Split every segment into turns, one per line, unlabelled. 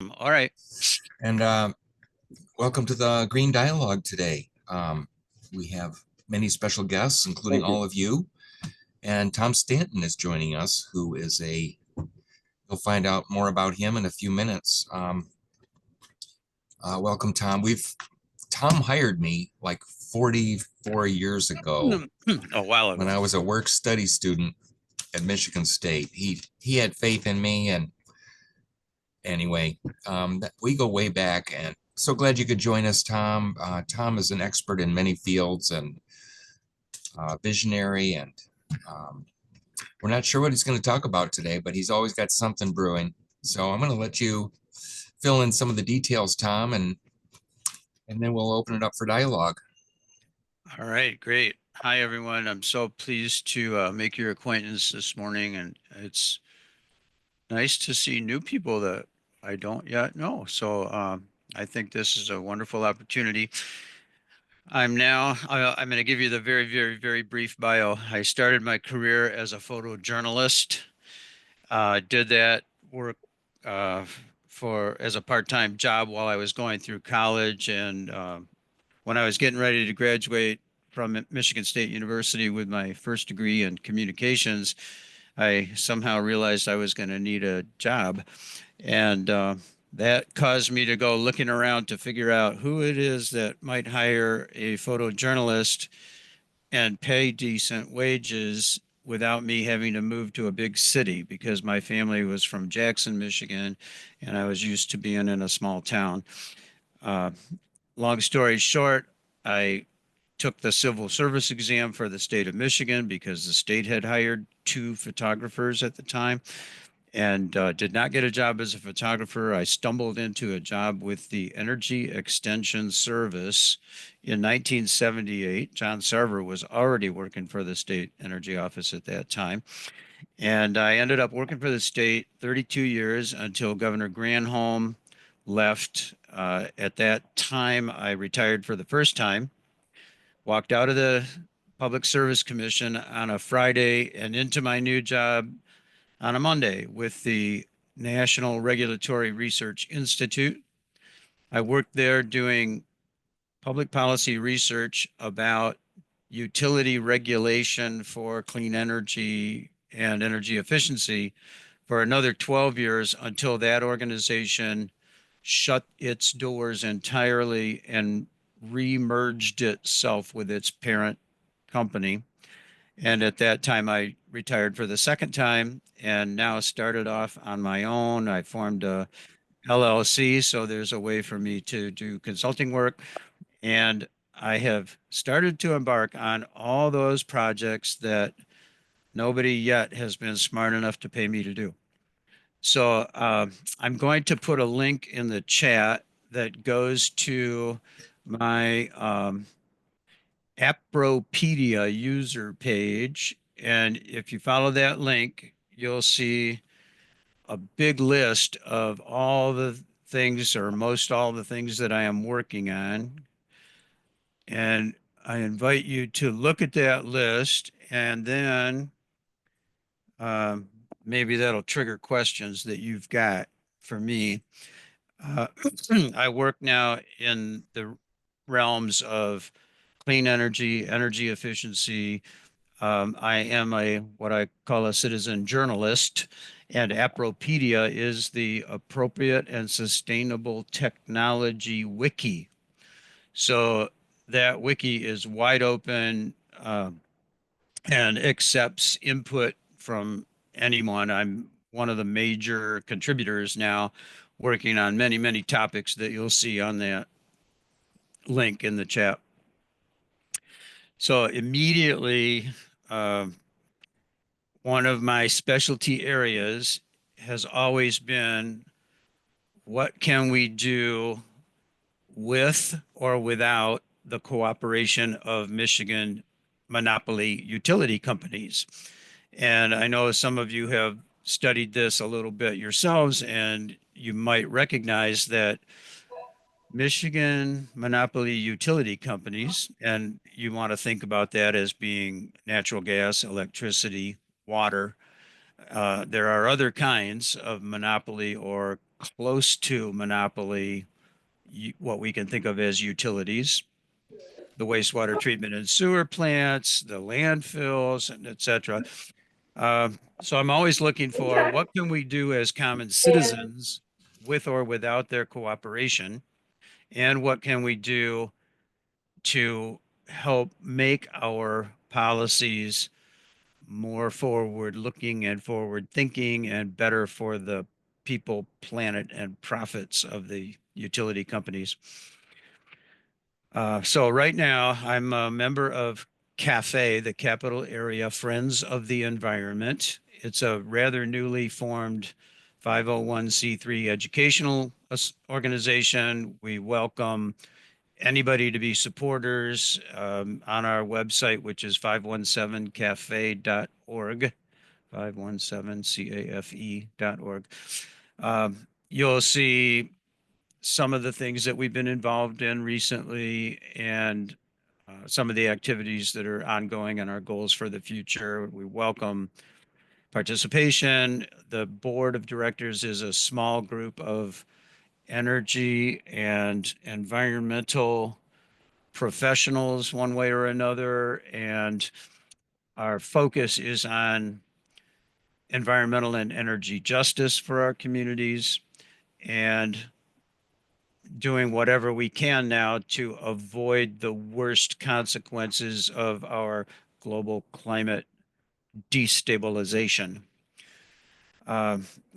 All right.
And welcome to the Green Dialogue today. We have many special guests, including
Thank you.
all of you. And Tom Stanton is joining us, who is you'll find out more about him in a few minutes. Welcome, Tom. Tom hired me like 44 years ago
A while
when
ago.
I was a work study student at Michigan State. He had faith in me, and anyway, we go way back, and so glad you could join us, Tom. Tom is an expert in many fields and visionary, and um, we're not sure what he's going to talk about today, but he's always got something brewing. So I'm going to let you fill in some of the details, Tom, and then we'll open it up for dialogue.
All right, great. Hi, everyone. I'm so pleased to make your acquaintance this morning, and it's nice to see new people that I don't yet know. So I think this is a wonderful opportunity. I'm going to give you the very, very, very brief bio. I started my career as a photojournalist. Did that work uh, for as a part-time job while I was going through college, and when I was getting ready to graduate from Michigan State University with my first degree in communications, I somehow realized I was going to need a job. And that caused me to go looking around to figure out who it is that might hire a photojournalist and pay decent wages without me having to move to a big city because my family was from Jackson, Michigan, and I was used to being in a small town. Uh, Long story short, I took the civil service exam for the state of Michigan because the state had hired two photographers at the time and did not get a job as a photographer. I stumbled into a job with the Energy Extension Service in 1978. John Sarver was already working for the state energy office at that time. And I ended up working for the state 32 years until Governor Granholm left. At that time, I retired for the first time, walked out of the Public Service Commission on a Friday and into my new job on a Monday with the National Regulatory Research Institute. I worked there doing public policy research about utility regulation for clean energy and energy efficiency for another 12 years until that organization shut its doors entirely and re-merged itself with its parent company. And at that time, I retired for the second time and now started off on my own. I formed a LLC, so there's a way for me to do consulting work. And I have started to embark on all those projects that nobody yet has been smart enough to pay me to do. So I'm going to put a link in the chat that goes to my Appropedia user page. And if you follow that link, you'll see a big list of all the things or most all the things that I am working on. And I invite you to look at that list and then um, maybe that'll trigger questions that you've got for me. Uh, I work now in the realms of clean energy, energy efficiency. I am a what I call a citizen journalist, and Appropedia is the appropriate and sustainable technology wiki. So that wiki is wide open and accepts input from anyone. I'm one of the major contributors now, working on many, many topics that you'll see on that link in the chat. So immediately, uh, one of my specialty areas has always been what can we do with or without the cooperation of Michigan monopoly utility companies. And I know some of you have studied this a little bit yourselves, and you might recognize that Michigan monopoly utility companies, and you want to think about that as being natural gas, electricity, water. There are other kinds of monopoly or close to monopoly what we can think of as utilities, the wastewater treatment and sewer plants, the landfills, and et cetera. So I'm always looking for what can we do as common citizens with or without their cooperation, and what can we do to help make our policies more forward looking and forward thinking and better for the people, planet, and profits of the utility companies. So right now I'm a member of CAFE, the Capital Area Friends of the Environment. It's a rather newly formed 501c3 educational organization. We welcome anybody to be supporters on our website, which is 517cafe.org, 517cafe.org. You'll see some of the things that we've been involved in recently and some of the activities that are ongoing and our goals for the future. We welcome participation. The board of directors is a small group of energy and environmental professionals, one way or another, and our focus is on environmental and energy justice for our communities and doing whatever we can now to avoid the worst consequences of our global climate destabilization.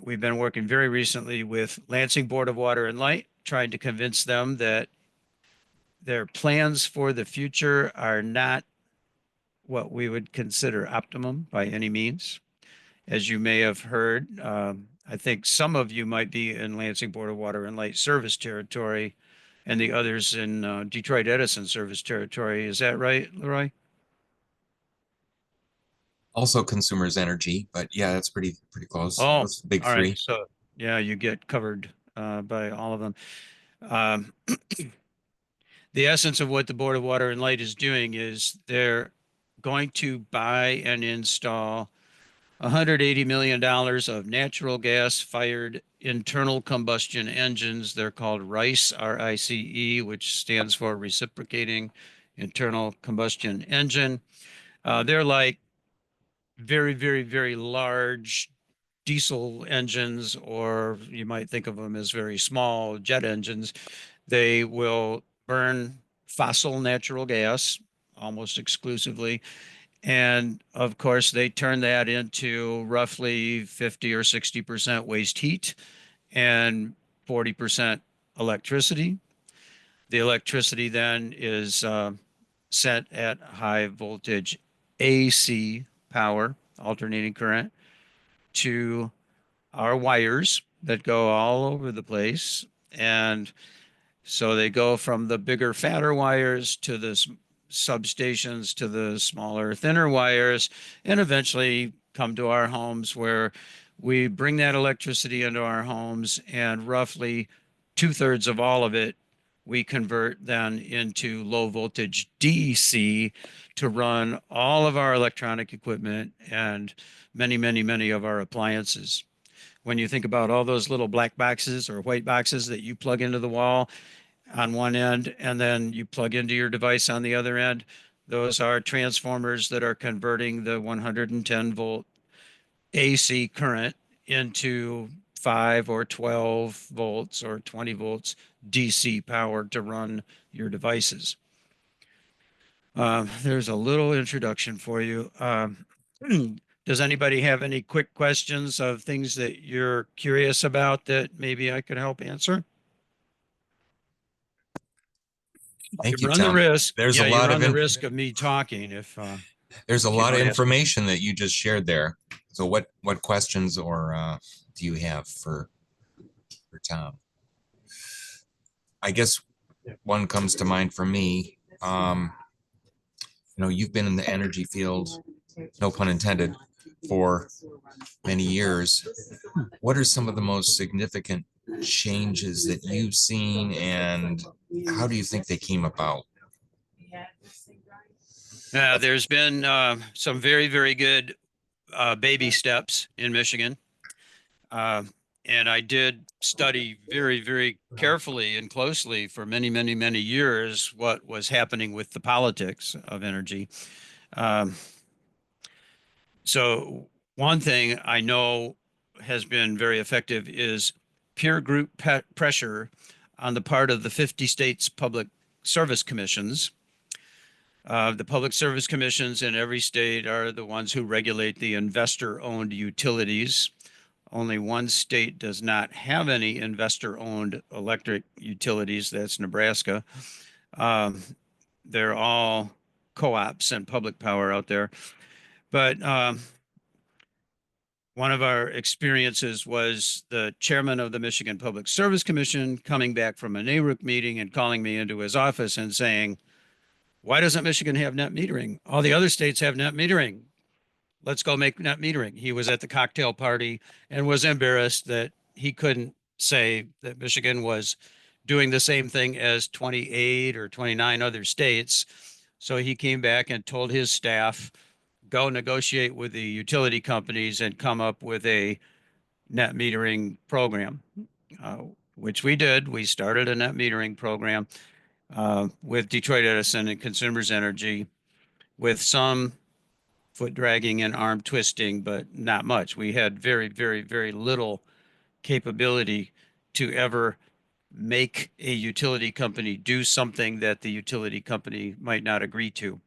We've been working very recently with Lansing Board of Water and Light, trying to convince them that their plans for the future are not what we would consider optimum by any means. As you may have heard, I think some of you might be in Lansing Board of Water and Light service territory and the others in Detroit Edison service territory. Is that right, Leroy?
Also consumers energy, but yeah, that's pretty close.
Oh,
Those big
all right.
three.
So, yeah, you get covered by all of them. Um, the essence of what the Board of Water and Light is doing is they're going to buy and install $180 million of natural gas fired internal combustion engines. They're called RICE, RICE, which stands for reciprocating internal combustion engine. They're like very, very, very large diesel engines, or you might think of them as very small jet engines. They will burn fossil natural gas almost exclusively. And of course, they turn that into roughly 50 or 60% waste heat and 40% electricity. The electricity then is set at high voltage AC power, alternating current, to our wires that go all over the place. And so they go from the bigger, fatter wires to the substations to the smaller, thinner wires, and eventually come to our homes where we bring that electricity into our homes, and roughly two-thirds of all of it we convert then into low voltage DC to run all of our electronic equipment and many, many, many of our appliances. When you think about all those little black boxes or white boxes that you plug into the wall on one end and then you plug into your device on the other end, those are transformers that are converting the 110 volt AC current into 5 or 12 volts or 20 volts DC power to run your devices. There's a little introduction for you. Does anybody have any quick questions of things that you're curious about that maybe I could help answer? You
Thank you,
run the
Tom.
risk.
There's a
Yeah, you
lot
run
of
the risk of me talking
there's a
if you
lot of
don't ask me.
information that you just shared there. So what questions or do you have for Tom? I guess one comes to mind for me. You've been in the energy field, no pun intended, for many years. What are some of the most significant changes that you've seen, and how do you think they came about?
There's been some very, very good baby steps in Michigan. Uh, And I did study very, very carefully and closely for many, many, many years what was happening with the politics of energy. Um, so one thing I know has been very effective is peer group pressure on the part of the 50 states public service commissions. The public service commissions in every state are the ones who regulate the investor-owned utilities. Only one state does not have any investor-owned electric utilities. That's Nebraska. Um, they're all co-ops and public power out there. But one of our experiences was the chairman of the Michigan Public Service Commission coming back from a NARUC meeting and calling me into his office and saying, "Why doesn't Michigan have net metering? All the other states have net metering. Let's go make net metering." He was at the cocktail party and was embarrassed that he couldn't say that Michigan was doing the same thing as 28 or 29 other states. So he came back and told his staff, go negotiate with the utility companies and come up with a net metering program, uh, which we did. We started a net metering program with Detroit Edison and Consumers Energy with some foot dragging and arm twisting, but not much. We had very, very, very little capability to ever make a utility company do something that the utility company might not agree to.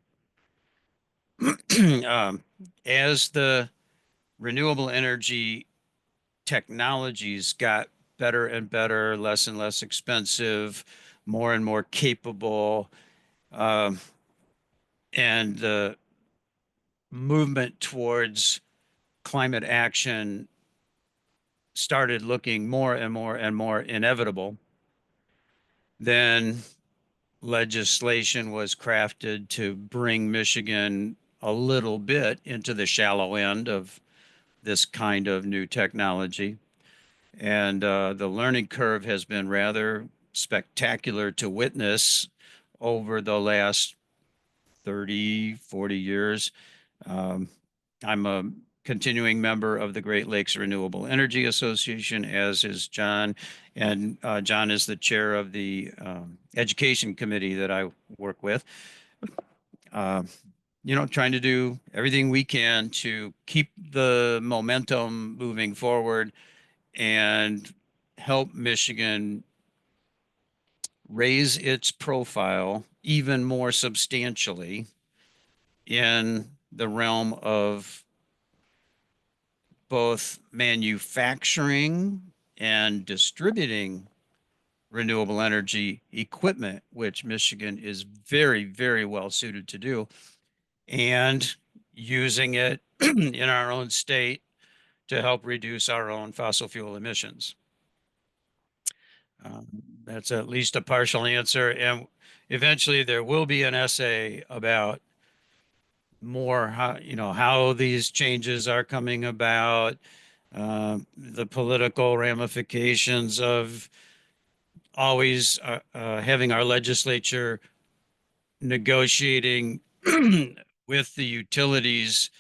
um, as the renewable energy technologies got better and better, less and less expensive, more and more capable, um, and the movement towards climate action started looking more and more and more inevitable, then legislation was crafted to bring Michigan a little bit into the shallow end of this kind of new technology. And the learning curve has been rather spectacular to witness over the last 30, 40 years. Um, I'm a continuing member of the Great Lakes Renewable Energy Association, as is John. And John is the chair of the education committee that I work with. Uh, trying to do everything we can to keep the momentum moving forward and help Michigan raise its profile even more substantially in the realm of both manufacturing and distributing renewable energy equipment, which Michigan is very, very well suited to do, and using it in our own state to help reduce our own fossil fuel emissions. Um, that's at least a partial answer. And eventually there will be an essay about more how these changes are coming about, the political ramifications of always having our legislature negotiating with the utilities.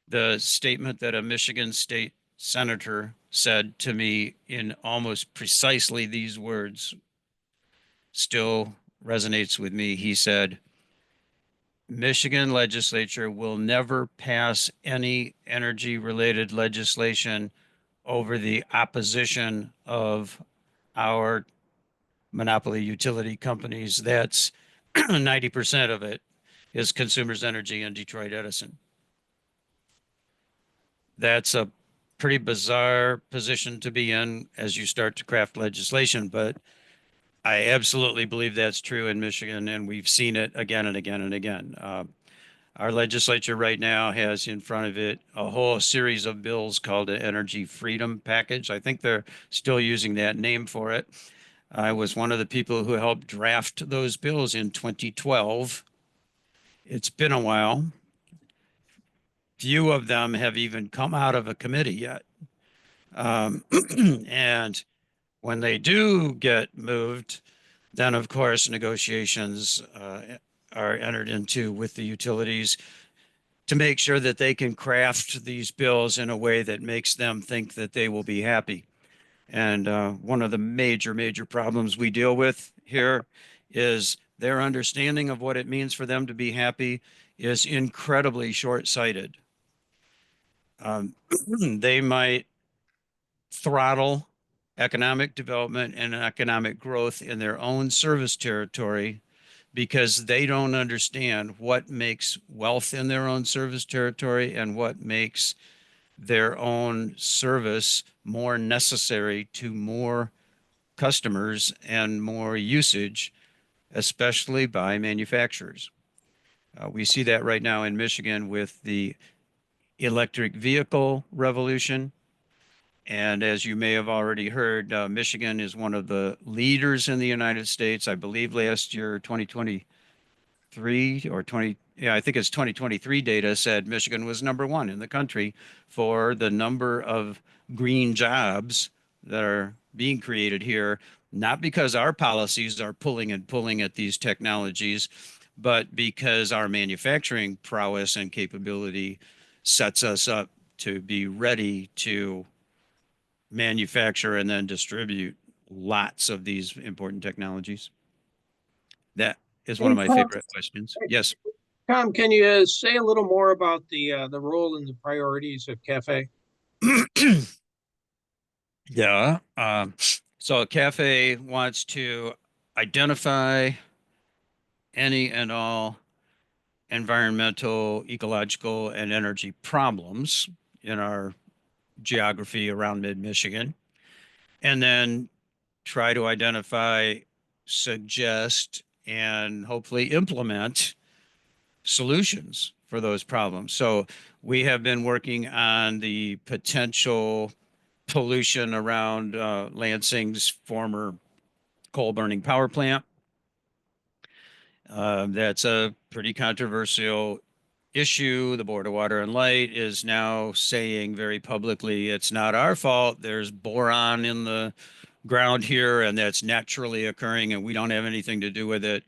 The statement that a Michigan state senator said to me in almost precisely these words still resonates with me. He said, Michigan legislature will never pass any energy related legislation over the opposition of our monopoly utility companies. That's 90% of it is Consumers Energy and Detroit Edison. That's a pretty bizarre position to be in as you start to craft legislation, but I absolutely believe that's true in Michigan, and we've seen it again and again and again. Our legislature right now has in front of it a whole series of bills called the Energy Freedom Package. I think they're still using that name for it. I was one of the people who helped draft those bills in 2012. It's been a while. Few of them have even come out of a committee yet. And when they do get moved, then of course negotiations are entered into with the utilities to make sure that they can craft these bills in a way that makes them think that they will be happy. And one of the major problems we deal with here is their understanding of what it means for them to be happy is incredibly short-sighted. Um, they might throttle economic development and economic growth in their own service territory because they don't understand what makes wealth in their own service territory and what makes their own service more necessary to more customers and more usage, especially by manufacturers. We see that right now in Michigan with the electric vehicle revolution. And as you may have already heard, Michigan is one of the leaders in the United States. I believe last year, 2023 or 20, yeah, I think it's 2023 data said Michigan was number one in the country for the number of green jobs that are being created here, not because our policies are pulling at these technologies, but because our manufacturing prowess and capability sets us up to be ready to manufacture and then distribute lots of these important technologies. That is one
Hey,
of my
Tom,
favorite questions. Yes.
Tom, can you say a little more about the role and the priorities of Cafe?
Yeah. So a cafe wants to identify any and all environmental, ecological, and energy problems in our geography around mid-Michigan, and then try to identify, suggest, and hopefully implement solutions for those problems. So we have been working on the potential pollution around Lansing's former coal burning power plant. That's a pretty controversial issue. The Board of Water and Light is now saying very publicly it's not our fault. There's boron in the ground here, and that's naturally occurring, and we don't have anything to do with it.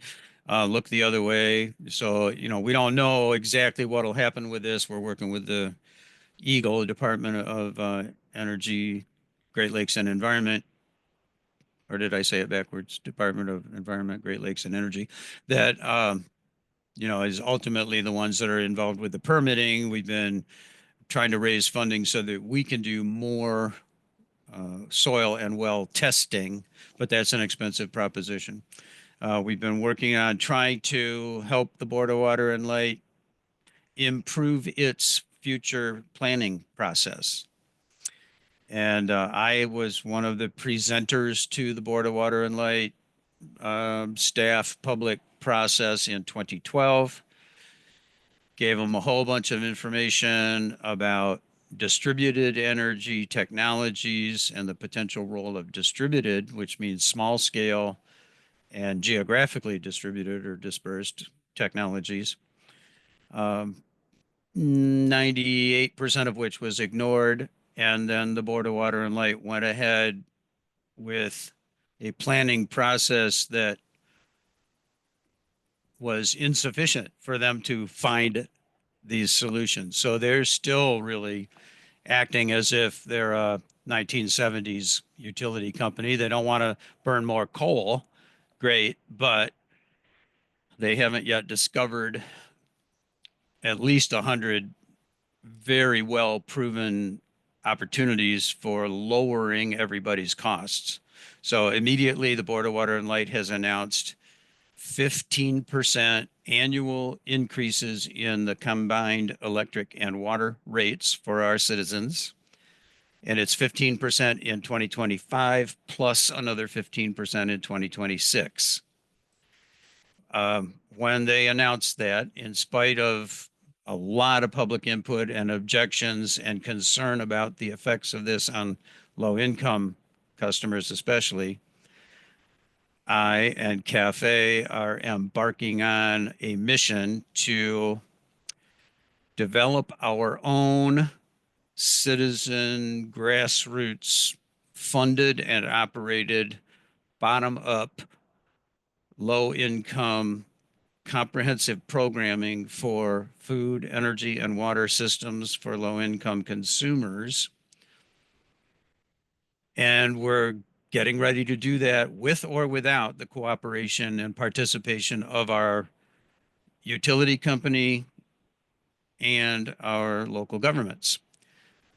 Look the other way. So, we don't know exactly what will happen with this. We're working with the Eagle, Department of Energy, Great Lakes and Environment, or did I say it backwards? Department of Environment, Great Lakes and Energy, that is ultimately the ones that are involved with the permitting. We've been trying to raise funding so that we can do more soil and well testing, but that's an expensive proposition. We've been working on trying to help the Board of Water and Light improve its future planning process. And I was one of the presenters to the Board of Water and Light staff public process in 2012. Gave them a whole bunch of information about distributed energy technologies and the potential role of distributed, which means small scale and geographically distributed or dispersed technologies. 98% of which was ignored. And then the Board of Water and Light went ahead with a planning process that was insufficient for them to find these solutions. So they're still really acting as if they're a 1970s utility company. They don't want to burn more coal. Great, but they haven't yet discovered at least 100 very well proven opportunities for lowering everybody's costs. So immediately the Board of Water and Light has announced 15% annual increases in the combined electric and water rates for our citizens. And it's 15% in 2025 plus another 15% in 2026. When they announced that, in spite of a lot of public input and objections and concern about the effects of this on low income customers, especially, I and Cafe are embarking on a mission to develop our own citizen grassroots funded and operated bottom up low income comprehensive programming for food, energy, and water systems for low income consumers And we're getting ready to do that with or without the cooperation and participation of our utility company and our local governments.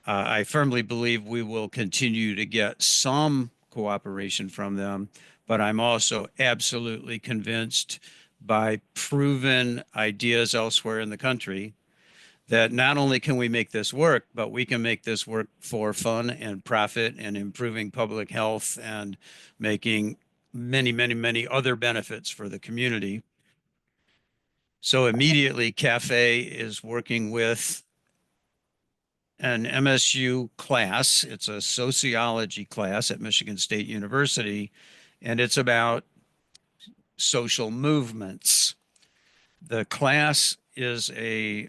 I firmly believe we will continue to get some cooperation from them, but I'm also absolutely convinced by proven ideas elsewhere in the country that not only can we make this work, but we can make this work for fun and profit and improving public health and making many, many, many other benefits for the community. So immediately, Cafe is working with an MSU class. It's a sociology class at Michigan State University, and it's about social movements. The class is a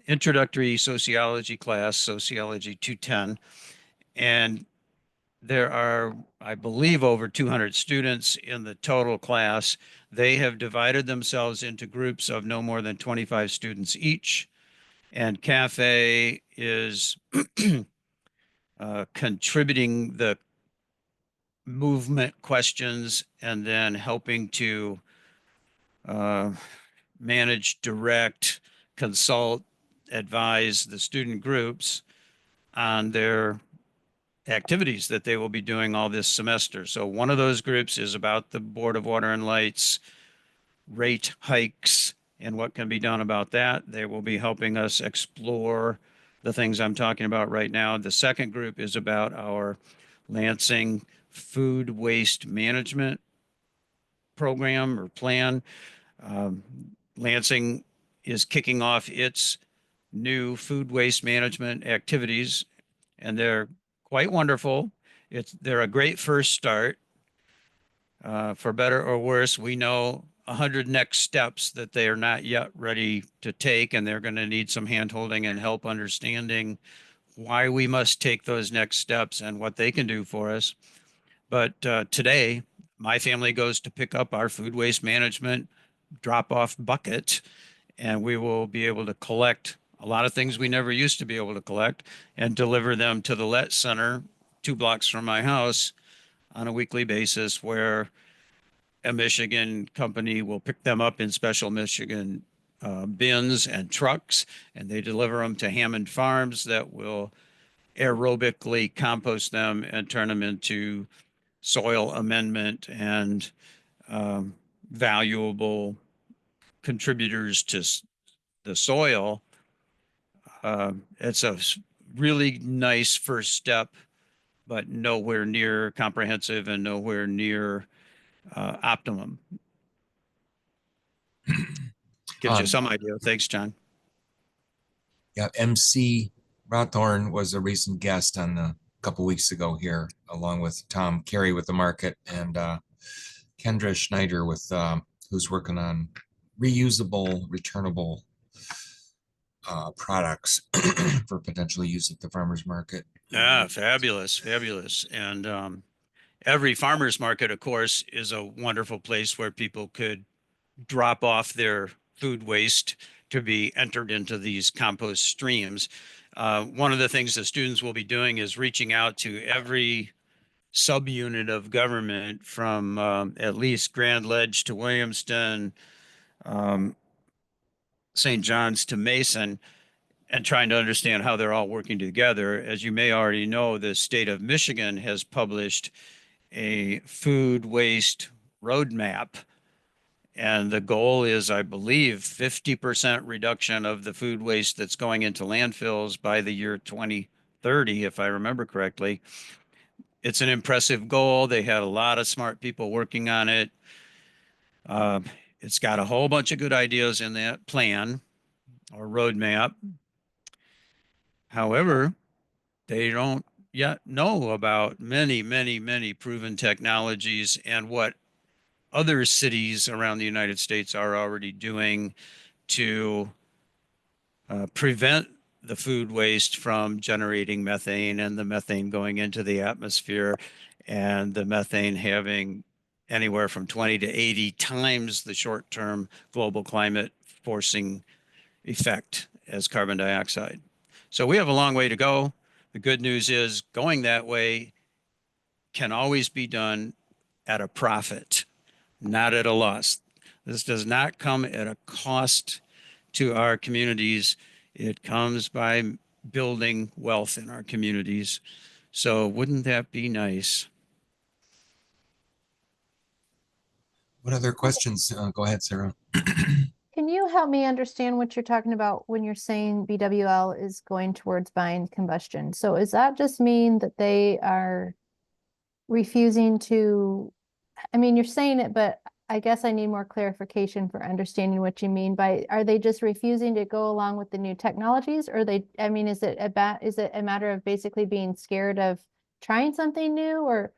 introductory sociology class, Sociology 210, and there are, I believe, over 200 students in the total class. They have divided themselves into groups of no more than 25 students each, and Cafe is contributing the movement questions and then helping to uh, manage, direct, consult, advise the student groups on their activities that they will be doing all this semester. So one of those groups is about the Board of Water and Lights rate hikes and what can be done about that. They will be helping us explore the things I'm talking about right now. The second group is about our Lansing food waste management program or plan. Um, Lansing is kicking off its new food waste management activities, and they're quite wonderful. They're a great first start. For better or worse, we know 100 next steps that they are not yet ready to take, and they're going to need some handholding and help understanding why we must take those next steps and what they can do for us. But today, my family goes to pick up our food waste management drop off bucket, and we will be able to collect a lot of things we never used to be able to collect and deliver them to the Let Center 2 blocks from my house on a weekly basis, where a Michigan company will pick them up in special Michigan bins and trucks, and they deliver them to Hammond Farms that will aerobically compost them and turn them into soil amendment and um, valuable contributors to the soil. It's a really nice first step, but nowhere near comprehensive and nowhere near optimum. Gives you
Um,
some idea. Thanks, John.
yeah, MC Rothorn was a recent guest on a couple weeks ago here, along with Tom Carey with the market and Kendra Schneider with who's working on reusable, returnable products for potential use at the farmers market.
Yeah, fabulous, fabulous. And every farmer's market, of course, is a wonderful place where people could drop off their food waste to be entered into these compost streams. One of the things the students will be doing is reaching out to every subunit of government from at least Grand Ledge to Williamston, um, St. John's to Mason, and trying to understand how they're all working together. As you may already know, the state of Michigan has published a food waste roadmap. And the goal is, I believe, 50% reduction of the food waste that's going into landfills by the year 2030, if I remember correctly. It's an impressive goal. They had a lot of smart people working on it. Uh, it's got a whole bunch of good ideas in that plan or roadmap. However, they don't yet know about many, many, many proven technologies and what other cities around the United States are already doing to prevent the food waste from generating methane and the methane going into the atmosphere and the methane having anywhere from 20 to 80 times the short-term global climate forcing effect as carbon dioxide. So we have a long way to go. The good news is going that way can always be done at a profit, not at a loss. This does not come at a cost to our communities. It comes by building wealth in our communities. So wouldn't that be nice?
What other questions? Go ahead, Sarah.
Can you help me understand what you're talking about when you're saying BWL is going towards buying combustion? So does that just mean that they are refusing to, I mean, you're saying it, but I guess I need more clarification for understanding what you mean by, are they just refusing to go along with the new technologies? Or they, I mean, is it a matter of basically being scared of trying something new? Or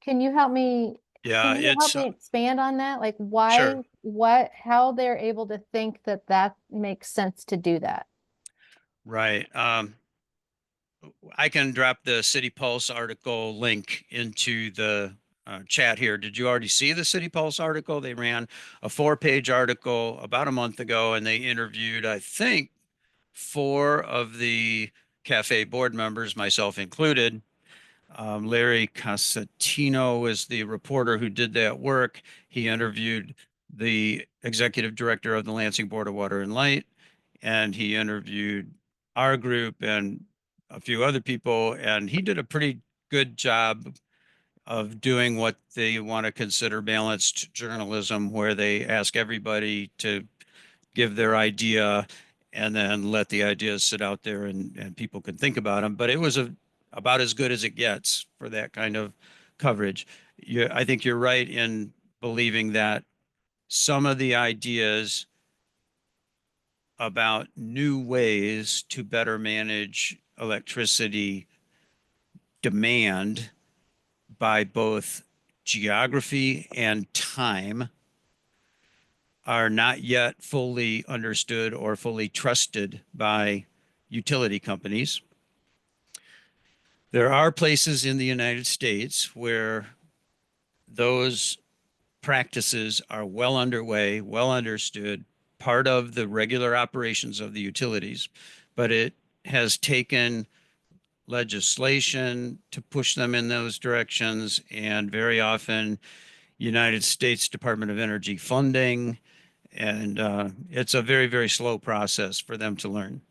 can you help me?
Yeah,
Can you help
it's
me expand on that? Like why,
sure.
how they're able to think that that makes sense to do that?
Right. I can drop the City Pulse article link into the chat here. Did you already see the City Pulse article? They ran a 4-page article about a month ago, and they interviewed, I think, 4 of the cafe board members, myself included. Larry Casatino was the reporter who did that work. He interviewed the executive director of the Lansing Board of Water and Light, and he interviewed our group and a few other people, and he did a pretty good job of doing what they want to consider balanced journalism, where they ask everybody to give their idea and then let the ideas sit out there and people can think about them. But it was about as good as it gets for that kind of coverage. I think you're right in believing that some of the ideas about new ways to better manage electricity demand by both geography and time are not yet fully understood or fully trusted by utility companies. There are places in the United States where those practices are well underway, well understood, part of the regular operations of the utilities, but it has taken legislation to push them in those directions, and very often United States Department of Energy funding, and it's a very, very slow process for them to learn.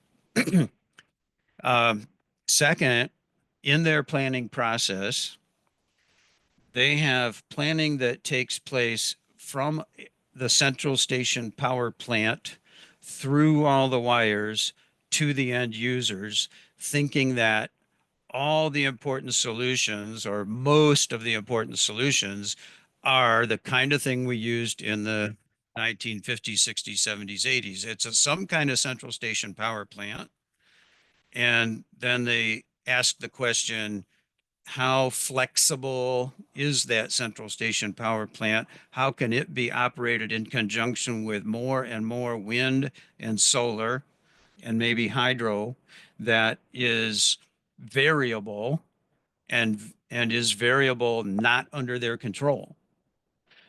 um, Second, in their planning process, they have planning that takes place from the central station power plant through all the wires to the end users, thinking that all the important solutions or most of the important solutions are the kind of thing we used in the 1950s, 60s, 70s, 80s. It's some kind of central station power plant. And then they ask the question, how flexible is that central station power plant? How can it be operated in conjunction with more and more wind and solar and maybe hydro that is variable and is variable not under their control?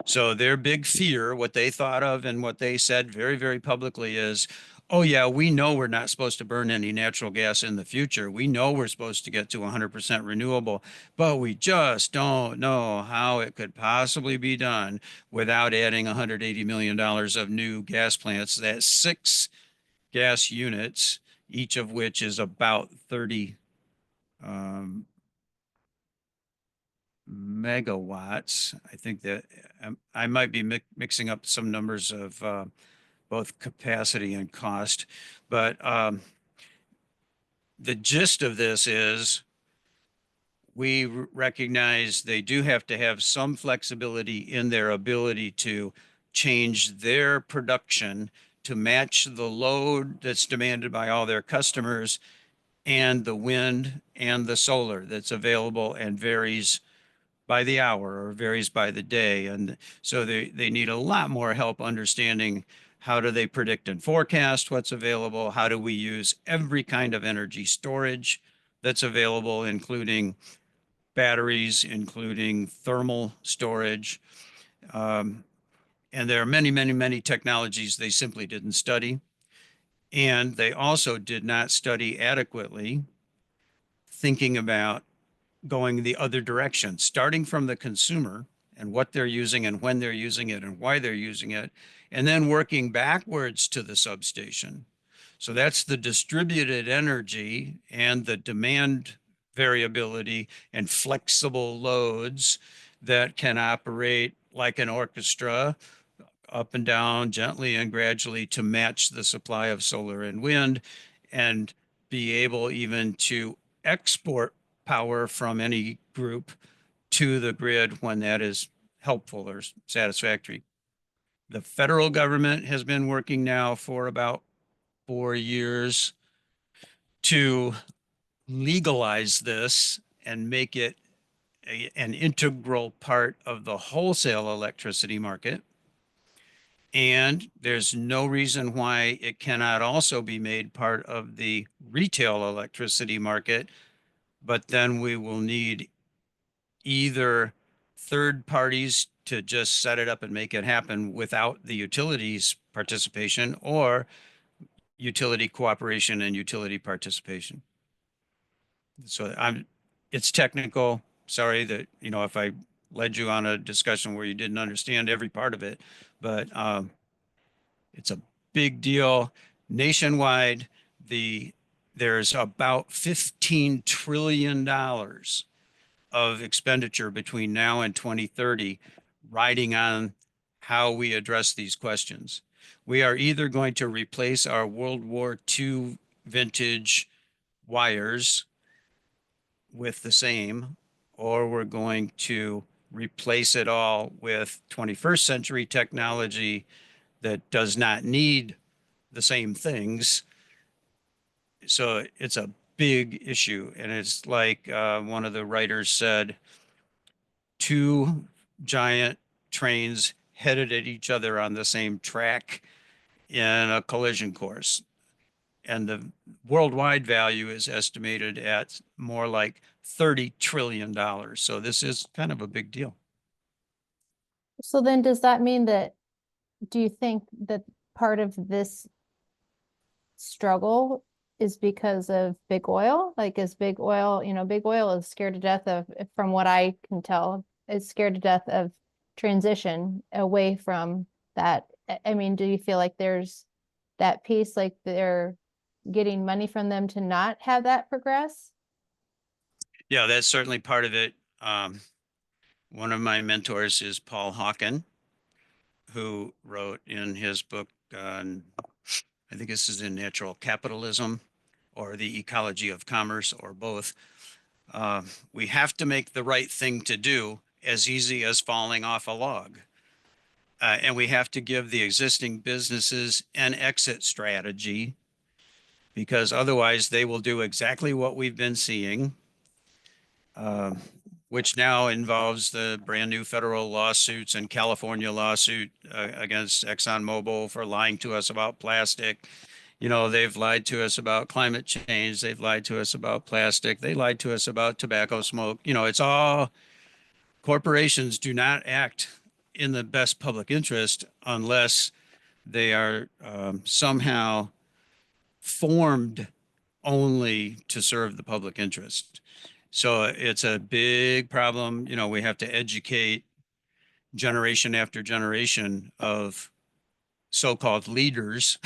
So their big fear, what they thought of and what they said very, very publicly is, oh yeah, we know we're not supposed to burn any natural gas in the future. We know we're supposed to get to 100% renewable, but we just don't know how it could possibly be done without adding $180 million of new gas plants. That's 6 gas units, each of which is about 30 um, megawatts. I think that I might be mixing up some numbers of both capacity and cost, but the gist of this is we recognize they do have to have some flexibility in their ability to change their production to match the load that's demanded by all their customers and the wind and the solar that's available and varies by the hour or varies by the day. And so they need a lot more help understanding how do they predict and forecast what's available? How do we use every kind of energy storage that's available, including batteries, including thermal storage. And there are many, many, many technologies they simply didn't study. And they also did not study adequately thinking about going the other direction, starting from the consumer and what they're using and when they're using it and why they're using it, and then working backwards to the substation. So that's the distributed energy and the demand variability and flexible loads that can operate like an orchestra up and down gently and gradually to match the supply of solar and wind, and be able even to export power from any group to the grid when that is helpful or satisfactory. The federal government has been working now for about 4 years to legalize this and make it an integral part of the wholesale electricity market. And there's no reason why it cannot also be made part of the retail electricity market, but then we will need either third parties to just set it up and make it happen without the utilities participation, or utility cooperation and utility participation. So it's technical. Sorry that, if I led you on a discussion where you didn't understand every part of it, but it's a big deal nationwide. There's about $15 trillion of expenditure between now and 2030 riding on how we address these questions. We are either going to replace our World War II vintage wires with the same, or we're going to replace it all with 21st century technology that does not need the same things. So it's a big issue. And it's like one of the writers said, two giant trains headed at each other on the same track in a collision course. And the worldwide value is estimated at more like $30 trillion. So this is kind of a big deal.
So then does that mean that, do you think that part of this struggle is because of big oil? Like, is big oil, big oil is scared to death of, from what I can tell, is scared to death of transition away from that. I mean, do you feel like there's that piece, like they're getting money from them to not have that progress?
Yeah, that's certainly part of it. One of my mentors is Paul Hawken, who wrote in his book on, I think this is in Natural Capitalism or the Ecology of Commerce, or both. We have to make the right thing to do as easy as falling off a log. And we have to give the existing businesses an exit strategy, because otherwise they will do exactly what we've been seeing, which now involves the brand new federal lawsuits and California lawsuit against ExxonMobil for lying to us about plastic. They've lied to us about climate change. They've lied to us about plastic. They lied to us about tobacco smoke. It's all, corporations do not act in the best public interest unless they are somehow formed only to serve the public interest. So it's a big problem. We have to educate generation after generation of so-called leaders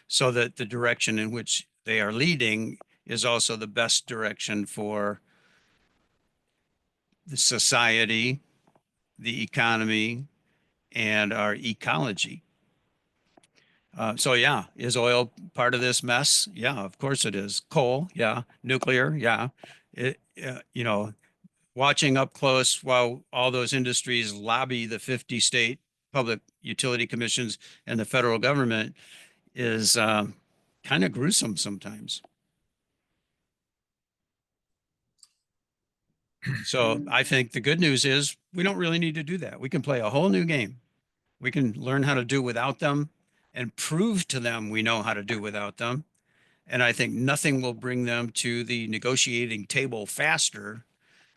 so that the direction in which they are leading is also the best direction for the society, the economy, and our ecology. So yeah, is oil part of this mess? Yeah, of course it is. Coal, yeah. Nuclear, yeah. Watching up close while all those industries lobby the 50 state public utility commissions and the federal government is kind of gruesome sometimes. So I think the good news is we don't really need to do that. We can play a whole new game. We can learn how to do without them and prove to them we know how to do without them. And I think nothing will bring them to the negotiating table faster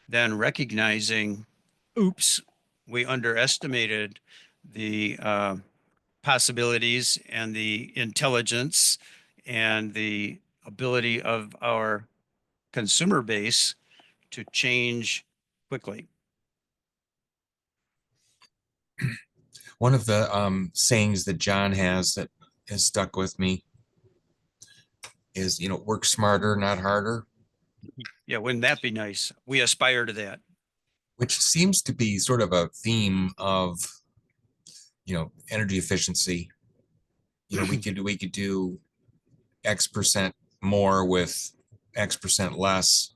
than recognizing, oops, we underestimated the possibilities and the intelligence and the ability of our consumer base to change quickly.
One of the sayings that John has that has stuck with me is, work smarter, not harder,
Yeah, wouldn't that be nice? We aspire to that.
which seems to be sort of a theme of, energy efficiency. We could do X% more with X% less,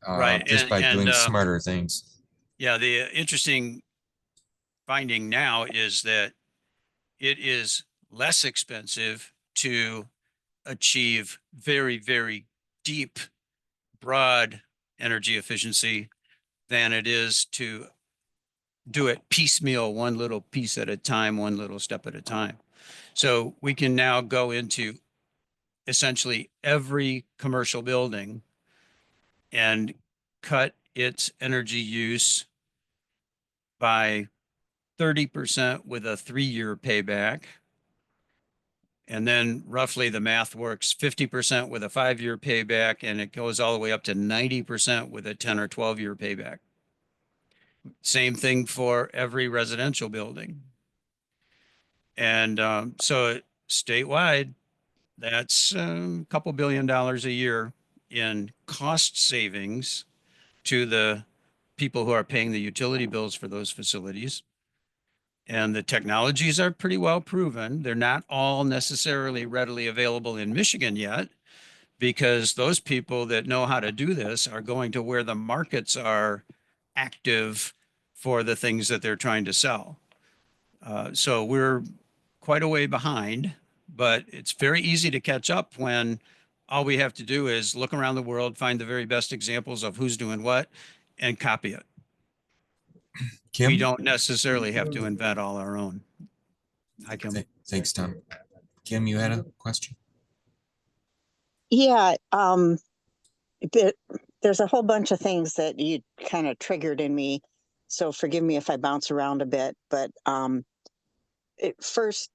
Right.
just by doing smarter things.
Yeah, the interesting finding now is that it is less expensive to achieve very, very deep, broad energy efficiency than it is to do it piecemeal, one little piece at a time, one little step at a time. So we can now go into essentially every commercial building and cut its energy use by 30% with a 3-year payback. And then roughly the math works 50% with a 5-year payback, and it goes all the way up to 90% with a 10 or 12-year payback. Same thing for every residential building. And so statewide, that's a couple $1 billion a year in cost savings to the people who are paying the utility bills for those facilities. And the technologies are pretty well proven. They're not all necessarily readily available in Michigan yet, because those people that know how to do this are going to where the markets are active for the things that they're trying to sell. So we're quite a way behind, but it's very easy to catch up when all we have to do is look around the world, find the very best examples of who's doing what, and copy it.
Kim?
We don't necessarily have to invent all our own.
Thanks, Tom. Kim, you had a question?
Yeah, there's a whole bunch of things that you kind of triggered in me, so forgive me if I bounce around a bit. But first,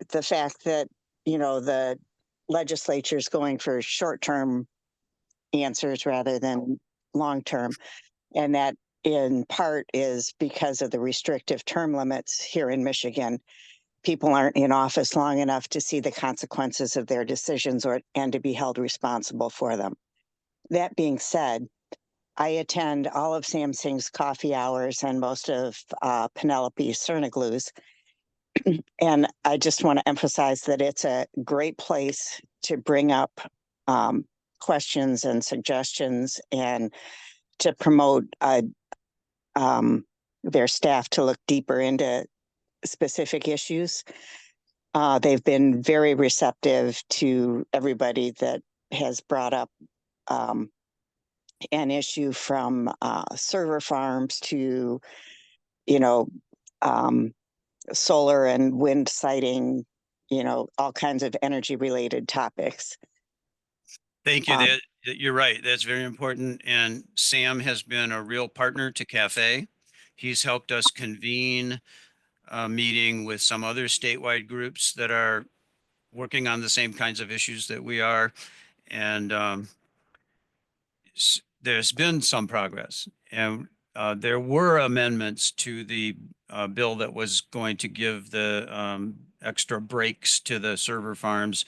the fact that the legislature is going for short-term answers rather than long-term, and that in part is because of the restrictive term limits here in Michigan. People aren't in office long enough to see the consequences of their decisions and to be held responsible for them. That being said, I attend all of Sam Singh's coffee hours and most of Penelope Cerniglu's. And I just want to emphasize that it's a great place to bring up questions and suggestions and to promote their staff to look deeper into specific issues. They've been very receptive to everybody that has brought up an issue, from server farms to, solar and wind siting, all kinds of energy related topics.
Thank you. You're right. That's very important. And Sam has been a real partner to CAFE. He's helped us convene a meeting with some other statewide groups that are working on the same kinds of issues that we are. And there's been some progress. And there were amendments to the bill that was going to give the extra breaks to the server farms,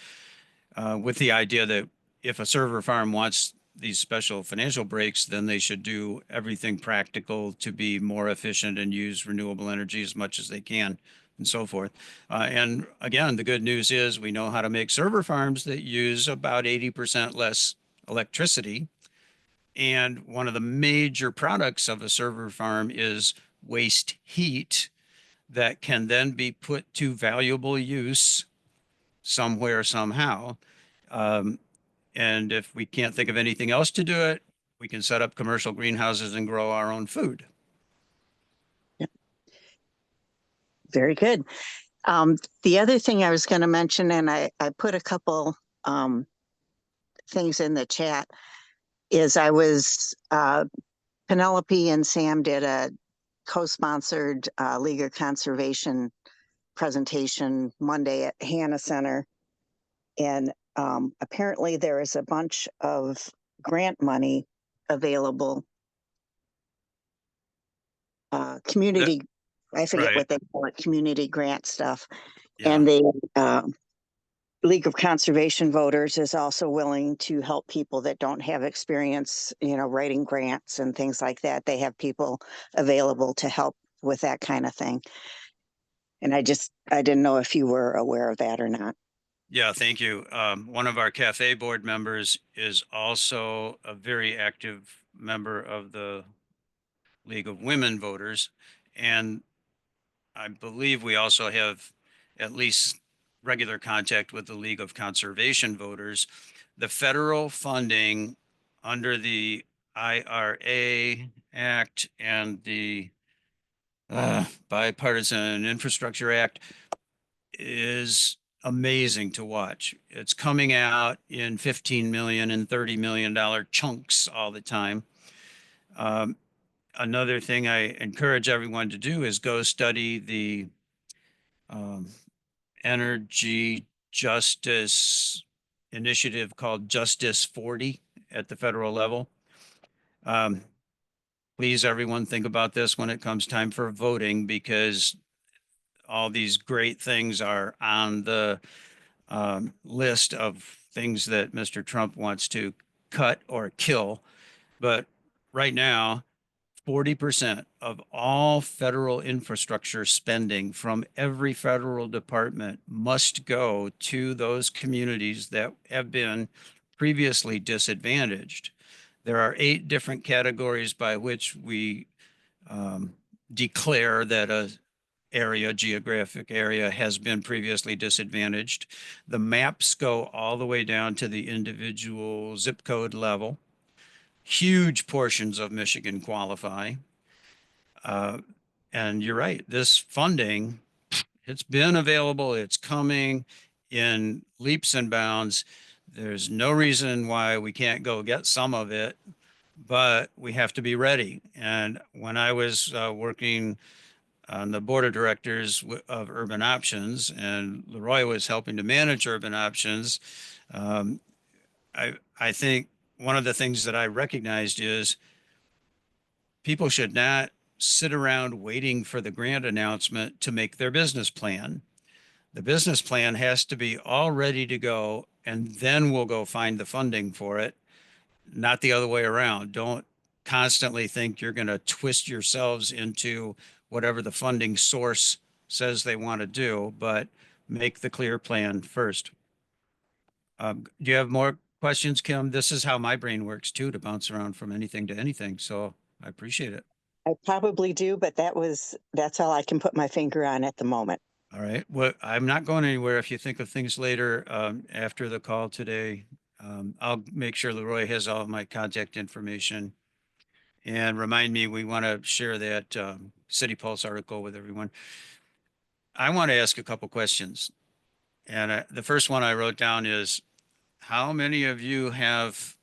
with the idea that if a server farm wants these special financial breaks, then they should do everything practical to be more efficient and use renewable energy as much as they can, and so forth. And again, the good news is we know how to make server farms that use about 80% less electricity. And one of the major products of a server farm is waste heat that can then be put to valuable use somewhere, somehow. And if we can't think of anything else to do it, we can set up commercial greenhouses and grow our own food.
Yep. Very good. The other thing I was going to mention, and I put a couple things in the chat, is Penelope and Sam did a co-sponsored League of Conservation presentation Monday at Hanna Center. And apparently there is a bunch of grant money available community, I forget
right.
what they call it, community grant stuff.
Yeah.
And the League of Conservation Voters is also willing to help people that don't have experience, writing grants and things like that. They have people available to help with that kind of thing. And I didn't know if you were aware of that or not.
Yeah, thank you. One of our cafe board members is also a very active member of the League of Women Voters. And I believe we also have at least regular contact with the League of Conservation Voters. The federal funding under the IRA Act and the Bipartisan Infrastructure Act is amazing to watch. It's coming out in 15 million and $30 million chunks all the time. Another thing I encourage everyone to do is go study the um, energy justice initiative called Justice 40 at the federal level. Um, Please, everyone, think about this when it comes time for voting, because all these great things are on the list of things that Mr. Trump wants to cut or kill. But right now, 40% of all federal infrastructure spending from every federal department must go to those communities that have been previously disadvantaged. There are 8 different categories by which we declare that a geographic area has been previously disadvantaged. The maps go all the way down to the individual zip code level. Huge portions of Michigan qualify. And you're right, this funding, it's been available, it's coming in leaps and bounds. There's no reason why we can't go get some of it, but we have to be ready. And when I was working on the board of directors of Urban Options, and Leroy was helping to manage Urban Options, um, I think one of the things that I recognized is people should not sit around waiting for the grant announcement to make their business plan. The business plan has to be all ready to go, and then we'll go find the funding for it, not the other way around. Don't constantly think you're going to twist yourselves into whatever the funding source says they want to do, but make the clear plan first. Do you have more questions, Kim? This is how my brain works too, to bounce around from anything to anything. So I appreciate it.
I probably do, but that's all I can put my finger on at the moment.
All right. Well, I'm not going anywhere. If you think of things later, after the call today, I'll make sure Leroy has all of my contact information. And remind me, we want to share that City Pulse article with everyone. I want to ask a couple questions. And the first one I wrote down is, how many of you have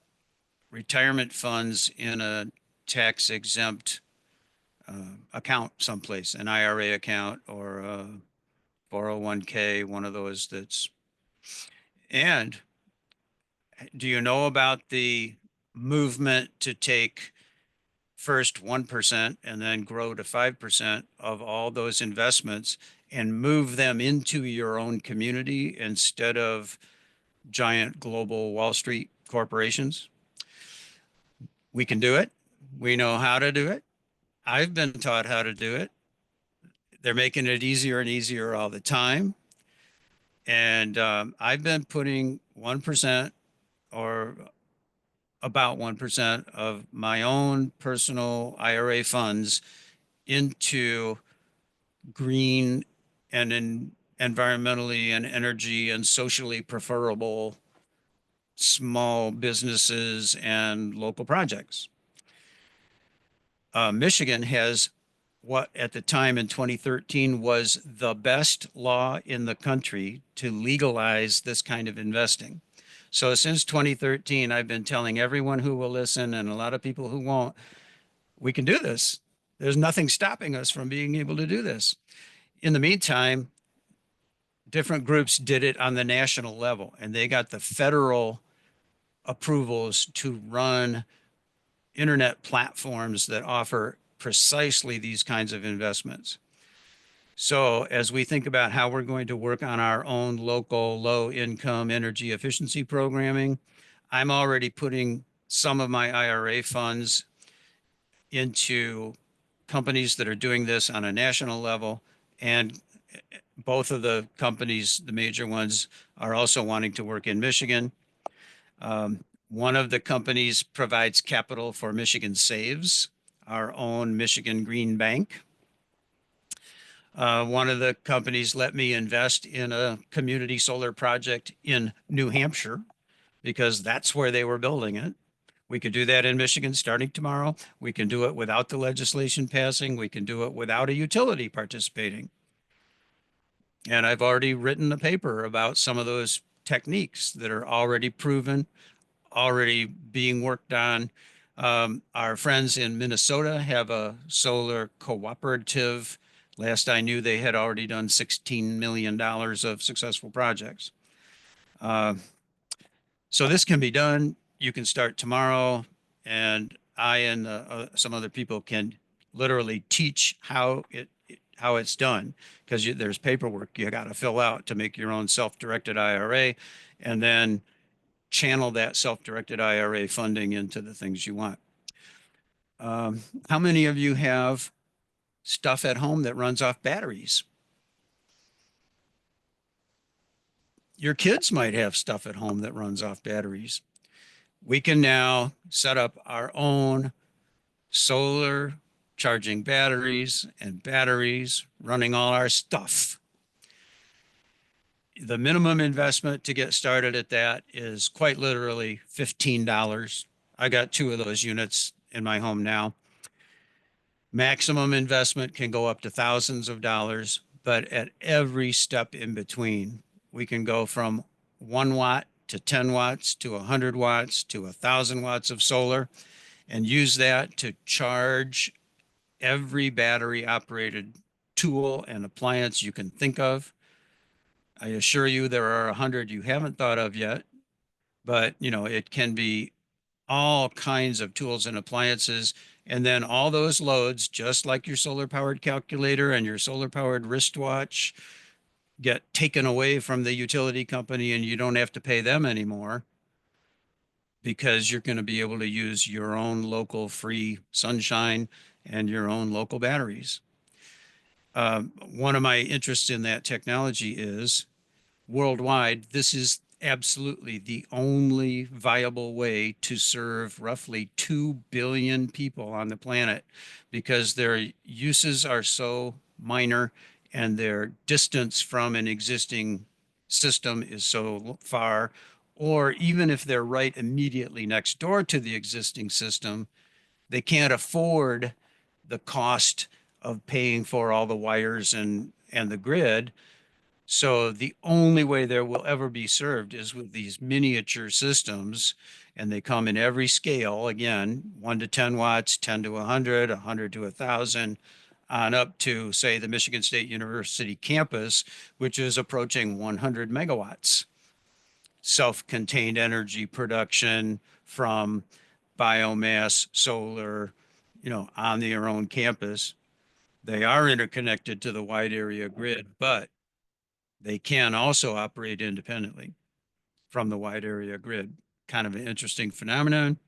retirement funds in a tax exempt account someplace, an IRA account or a 401k, one of those that's, and do you know about the movement to take first 1% and then grow to 5% of all those investments and move them into your own community instead of giant global Wall Street corporations? We can do it. We know how to do it. I've been taught how to do it. They're making it easier and easier all the time. And I've been putting 1% or about 1% of my own personal IRA funds into green and environmentally and energy and socially preferable small businesses and local projects. Michigan has what at the time in 2013 was the best law in the country to legalize this kind of investing. So since 2013, I've been telling everyone who will listen and a lot of people who won't, we can do this. There's nothing stopping us from being able to do this. In the meantime, different groups did it on the national level, and they got the federal approvals to run internet platforms that offer precisely these kinds of investments. So as we think about how we're going to work on our own local low-income energy efficiency programming, I'm already putting some of my IRA funds into companies that are doing this on a national level. And both of the companies, the major ones, are also wanting to work in Michigan. One of the companies provides capital for Michigan Saves, our own Michigan Green Bank. One of the companies let me invest in a community solar project in New Hampshire because that's where they were building it. We could do that in Michigan starting tomorrow. We can do it without the legislation passing. We can do it without a utility participating. And I've already written a paper about some of those techniques that are already proven, already being worked on. Our friends in Minnesota have a solar cooperative. Last I knew, they had already done $16 million of successful projects. So this can be done. You can start tomorrow, and I and some other people can literally teach how it's done, because there's paperwork you got to fill out to make your own self-directed IRA, and then channel that self-directed IRA funding into the things you want. How many of you have stuff at home that runs off batteries? Your kids might have stuff at home that runs off batteries. We can now set up our own solar charging batteries and batteries running all our stuff. The minimum investment to get started at that is quite literally $15. I got 2 of those units in my home now. Maximum investment can go up to thousands of dollars, but at every step in between, we can go from 1 watt to 10 watts to 100 watts to 1,000 watts of solar, and use that to charge every battery operated tool and appliance you can think of. I assure you there are 100 you haven't thought of yet, but it can be all kinds of tools and appliances. And then all those loads, just like your solar powered calculator and your solar powered wristwatch, get taken away from the utility company, and you don't have to pay them anymore, because you're going to be able to use your own local free sunshine and your own local batteries. One of my interests in that technology is worldwide, this is absolutely the only viable way to serve roughly 2 billion people on the planet, because their uses are so minor and their distance from an existing system is so far, or even if they're right immediately next door to the existing system, they can't afford the cost of paying for all the wires and the grid. So the only way there will ever be served is with these miniature systems, and they come in every scale, again, 1 to 10 watts, 10 to 100, 100 to 1,000, on up to, say, the Michigan State University campus, which is approaching 100 megawatts. Self-contained energy production from biomass, solar, on their own campus. They are interconnected to the wide area grid, but they can also operate independently from the wide area grid. Kind of an interesting phenomenon,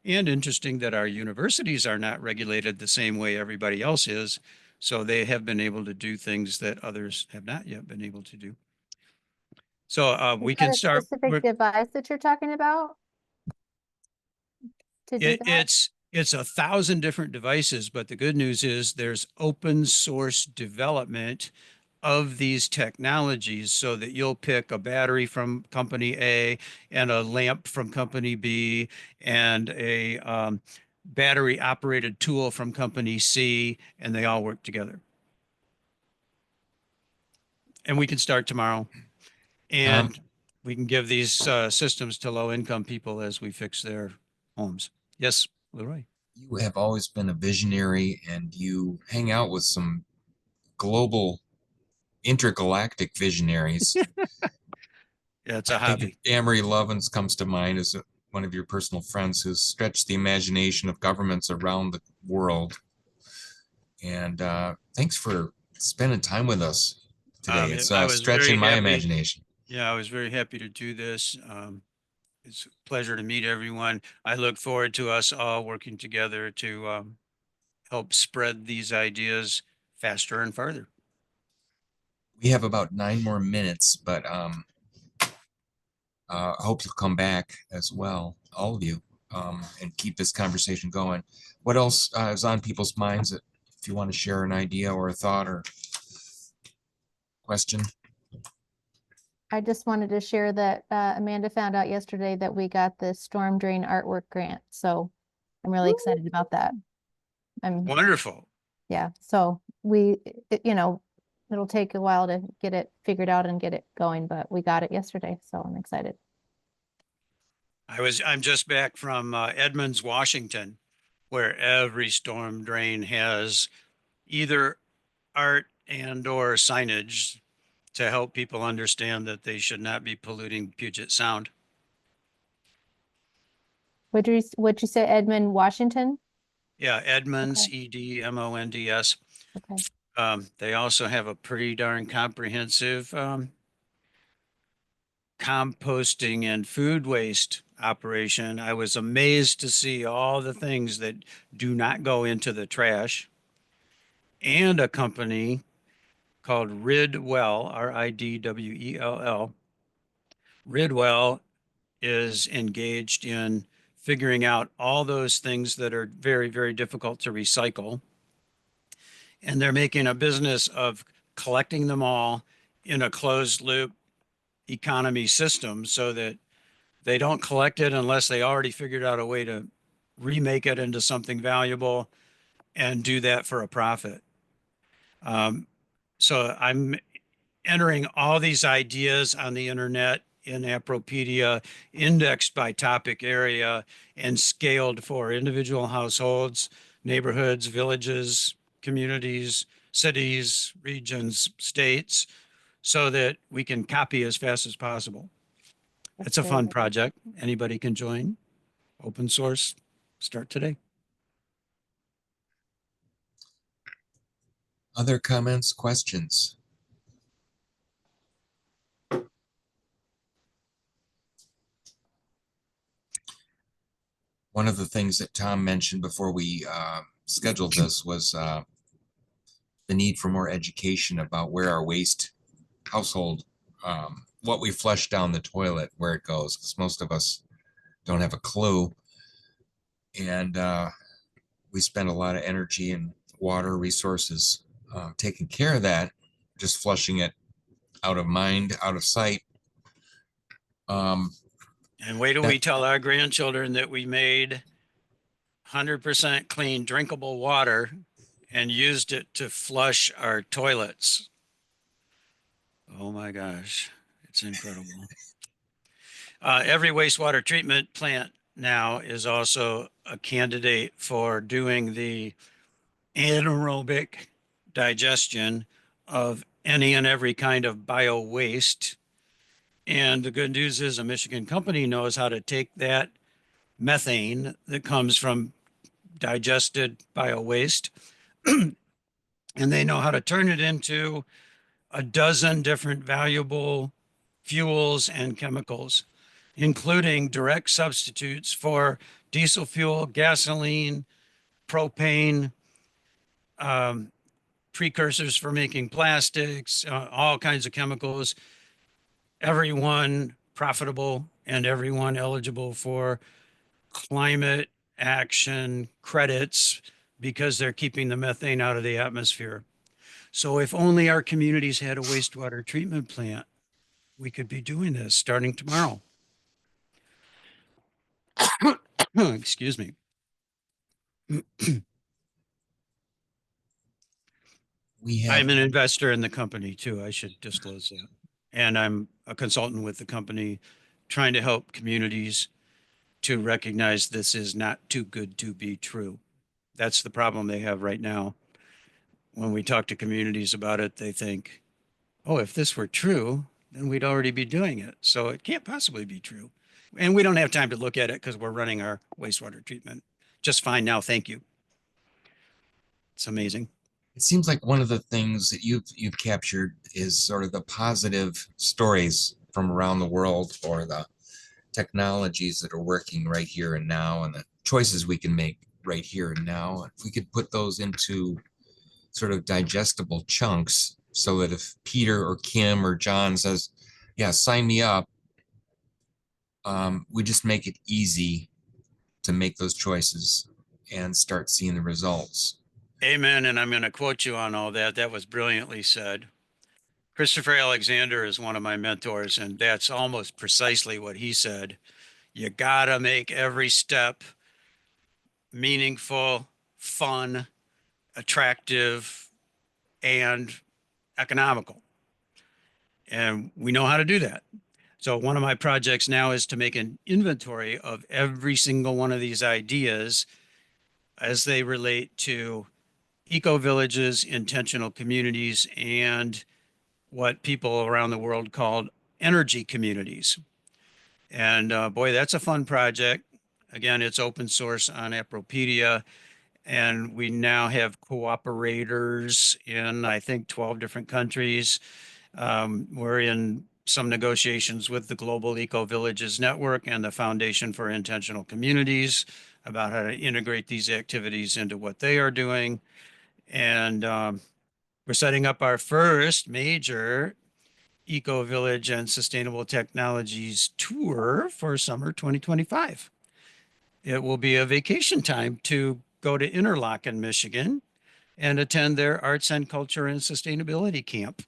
and interesting that our universities are not regulated the same way everybody else is. So they have been able to do things that others have not yet been able to do. So we can start.
Specific device that you're talking about to do that?
It's 1,000 different devices, but the good news is there's open source development of these technologies, so that you'll pick a battery from company A and a lamp from company B and a battery operated tool from company C, and they all work together. And we can start tomorrow, and we can give these systems to low income people as we fix their homes. Yes, Leroy.
You have always been a visionary, and you hang out with some global intergalactic visionaries.
Yeah, it's a hobby.
Amory Lovins comes to mind as one of your personal friends who's stretched the imagination of governments around the world. And thanks for spending time with us today. It's
I was very
stretching my
happy.
imagination.
Yeah, I was very happy to do this. It's a pleasure to meet everyone. I look forward to us all working together to help spread these ideas faster and farther.
We have about 9 more minutes, but I hope you'll come back as well, all of you, and keep this conversation going. What else is on people's minds that if you want to share an idea or a thought or question?
I just wanted to share that Amanda found out yesterday that we got the storm drain artwork grant. So I'm really excited about that.
Wonderful.
Yeah, so it'll take a while to get it figured out and get it going, but we got it yesterday, so I'm excited.
I'm just back from Edmonds, Washington, where every storm drain has either art and or signage to help people understand that they should not be polluting Puget Sound.
What'd you say, Edmond, Washington?
Yeah, Edmonds,
Okay.
Edmonds.
Okay.
They also have a pretty darn comprehensive composting and food waste operation. I was amazed to see all the things that do not go into the trash, and a company called Ridwell, Ridwell. Ridwell is engaged in figuring out all those things that are very, very difficult to recycle. And they're making a business of collecting them all in a closed loop economy system so that they don't collect it unless they already figured out a way to remake it into something valuable and do that for a profit. So I'm entering all these ideas on the internet in Appropedia, indexed by topic area and scaled for individual households, neighborhoods, villages, communities, cities, regions, states, so that we can copy as fast as possible. It's a
That's
fun
great.
project. Anybody can join. Open source. Start today.
Other comments, questions? One of the things that Tom mentioned before we scheduled this was the need for more education about where our waste household, what we flush down the toilet, where it goes, because most of us don't have a clue. And we spend a lot of energy and water resources taking care of that, just flushing it out of mind, out of sight.
And wait till we tell our grandchildren that we made 100% clean drinkable water and used it to flush our toilets. Oh my gosh, it's incredible. Every wastewater treatment plant now is also a candidate for doing the anaerobic digestion of any and every kind of bio waste. And the good news is a Michigan company knows how to take that methane that comes from digested bio waste and they know how to turn it into a dozen different valuable fuels and chemicals, including direct substitutes for diesel fuel, gasoline, propane, precursors for making plastics, all kinds of chemicals, everyone profitable and everyone eligible for climate action credits because they're keeping the methane out of the atmosphere. So if only our communities had a wastewater treatment plant, we could be doing this starting tomorrow. Excuse me. I'm an investor in the company too. I should disclose that. And I'm a consultant with the company trying to help communities to recognize this is not too good to be true. That's the problem they have right now. When we talk to communities about it, they think, oh, if this were true, then we'd already be doing it. So it can't possibly be true. And we don't have time to look at it because we're running our wastewater treatment just fine now. Thank you. It's amazing.
It seems like one of the things that you've captured is sort of the positive stories from around the world, or the technologies that are working right here and now, and the choices we can make right here and now. If we could put those into sort of digestible chunks, so that if Peter or Kim or John says, yeah, sign me up, we just make it easy to make those choices and start seeing the results.
Amen. And I'm going to quote you on all that. That was brilliantly said. Christopher Alexander is one of my mentors, and that's almost precisely what he said. You got to make every step meaningful, fun, attractive, and economical. And we know how to do that. So one of my projects now is to make an inventory of every single one of these ideas as they relate to eco villages, intentional communities, and what people around the world call energy communities. And boy, that's a fun project. Again, it's open source on Appropedia, and we now have cooperators in, I think, 12 different countries. We're in some negotiations with the Global Eco Villages Network and the Foundation for Intentional Communities about how to integrate these activities into what they are doing. And we're setting up our first major Eco Village and Sustainable Technologies tour for summer 2025. It will be a vacation time to go to Interlochen, Michigan, and attend their Arts and Culture and Sustainability Camp.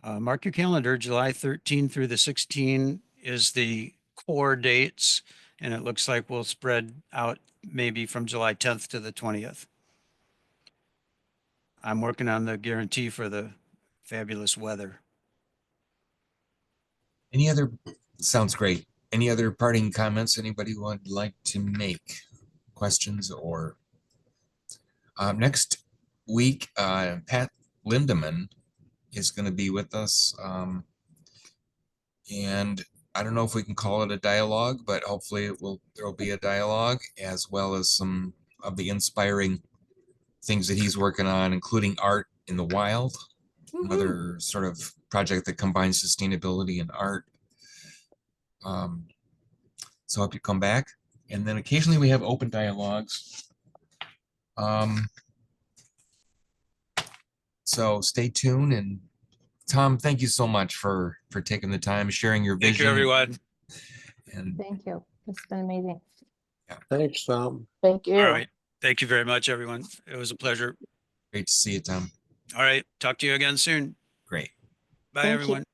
Mark your calendar, July 13 through the 16 is the core dates, and it looks like we'll spread out maybe from July 10th to the 20th. I'm working on the guarantee for the fabulous weather.
Any other, sounds great. Any other parting comments anybody would like to make? Questions or next week, Pat Lindeman is going to be with us. And I don't know if we can call it a dialogue, but hopefully there'll be a dialogue, as well as some of the inspiring things that he's working on, including art in the wild, another sort of project that combines sustainability and art. So I hope you come back. And then occasionally we have open dialogues. So stay tuned. And Tom, thank you so much for taking the time, sharing your vision.
Thank you, everyone.
And
Thank you. It's been amazing.
Thanks, Tom.
Thank you.
All right. Thank you very much, everyone. It was a pleasure.
great to see you, Tom.
All right. Talk to you again soon.
Great.
Bye,
Thank you.
everyone.